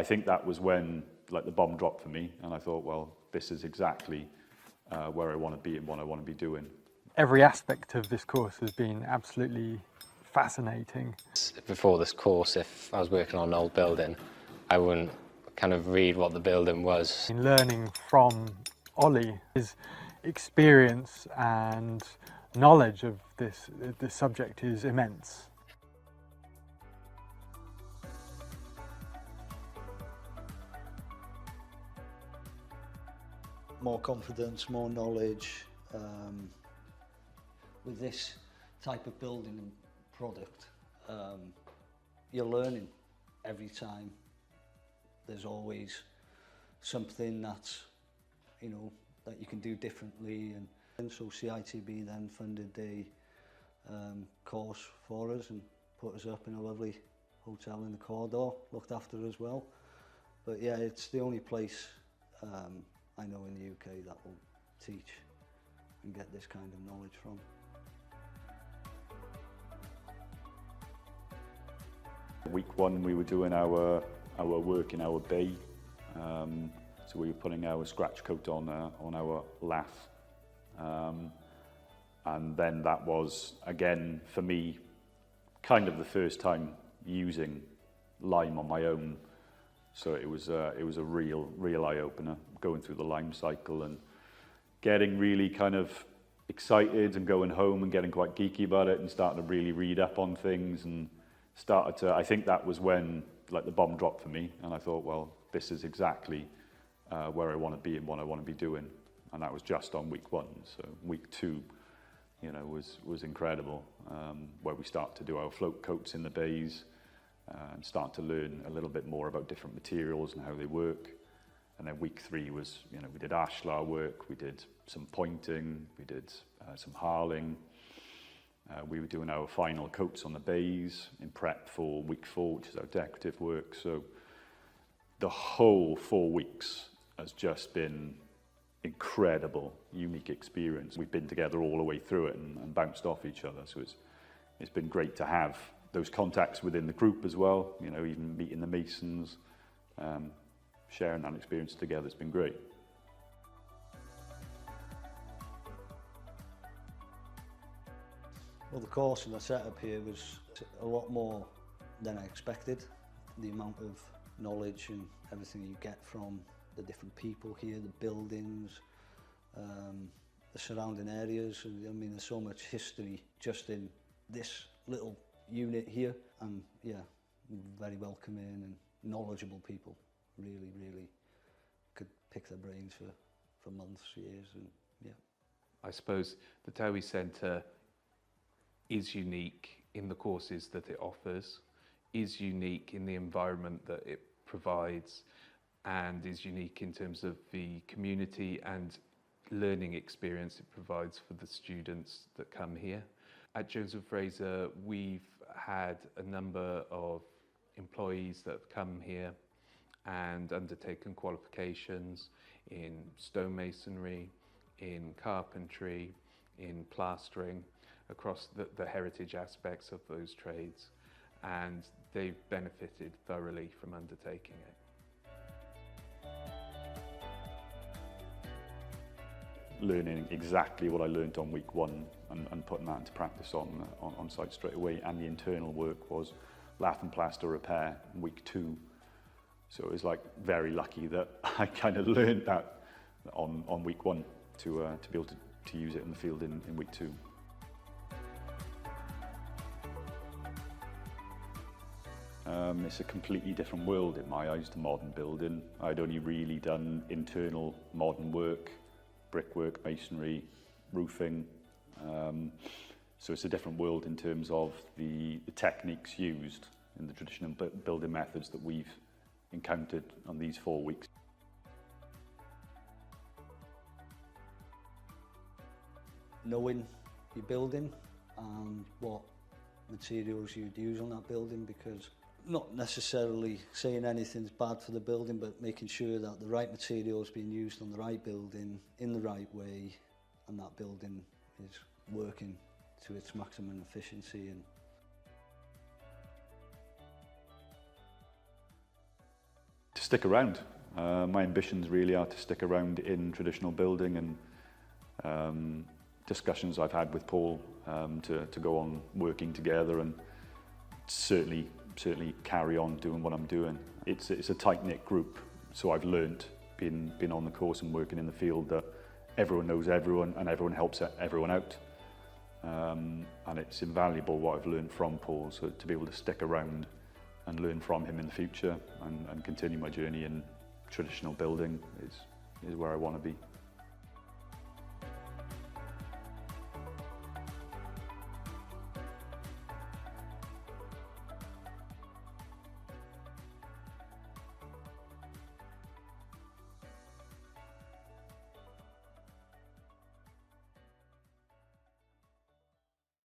I think that was when the bomb dropped for me, and I thought, well, this is exactly where I want to be and what I want to be doing. Every aspect of this course has been absolutely fascinating. Before this course, if I was working on an old building, I wouldn't kind of read what the building was. Learning from Ollie, his experience and knowledge of this subject is immense. More confidence, more knowledge. With this type of building and product, you're learning every time. There's always something that's, that you can do differently. And so CITB then funded a course for us and put us up in a lovely hotel in the corridor, looked after us well. But yeah, it's the only place I know in the UK that will teach and get this kind of knowledge from. Week one, we were doing our work in our bay, so we were putting our scratch coat on our lath, and then that was again for me kind of the first time using lime on my own. So it was a real eye-opener, going through the lime cycle and getting really kind of excited and going home and getting quite geeky about it and starting to really read up on things and I think that was when the bomb dropped for me, and I thought, well, this is exactly where I want to be and what I want to be doing. And that was just on week one. So week two, was incredible, where we start to do our float coats in the bays and start to learn a little bit more about different materials and how they work. And then week three was, we did ashlar work, we did some pointing, we did some harling. We were doing our final coats on the bays in prep for week 4, which is our decorative work. So the whole 4 weeks has just been incredible, unique experience. We've been together all the way through it and bounced off each other. So it's been great to have those contacts within the group as well, even meeting the masons, sharing that experience together. It's been great. Well, the course and the setup here was a lot more than I expected. The amount of knowledge and everything you get from the different people here, the buildings, the surrounding areas. I mean, there's so much history just in this little unit here. And yeah, very welcoming and knowledgeable people. Really could pick their brains for months, years, and yeah. I suppose the Tywi Centre is unique in the courses that it offers, is unique in the environment that it provides, and is unique in terms of the community and learning experience it provides for the students that come here. At Jones & Fraser, we've had a number of employees that have come here and undertaken qualifications in stonemasonry, in carpentry, in plastering, across the heritage aspects of those trades, and they've benefited thoroughly from undertaking it. Learning exactly what I learned on week 1 and putting that into practice on site straight away, and the internal work was lath and plaster repair in week 2. So it was very lucky that I kind of learned that on week 1 to be able to use it in the field in week 2. It's a completely different world in my eyes to modern building. I'd only really done internal modern work, brickwork, masonry, roofing. So it's a different world in terms of the techniques used in the traditional building methods that we've encountered on these 4 weeks. Knowing your building and what materials you'd use on that building, because not necessarily saying anything's bad for the building, but making sure that the right material is being used on the right building in the right way, and that building is working to its maximum efficiency. And stick around. My ambitions really are to stick around in traditional building, and discussions I've had with Paul to go on working together and certainly carry on doing what I'm doing. It's a tight-knit group, so I've learnt being on the course and working in the field that everyone knows everyone and everyone helps everyone out. And it's invaluable what I've learned from Paul, so to be able to stick around and learn from him in the future and continue my journey in traditional building is where I want to be.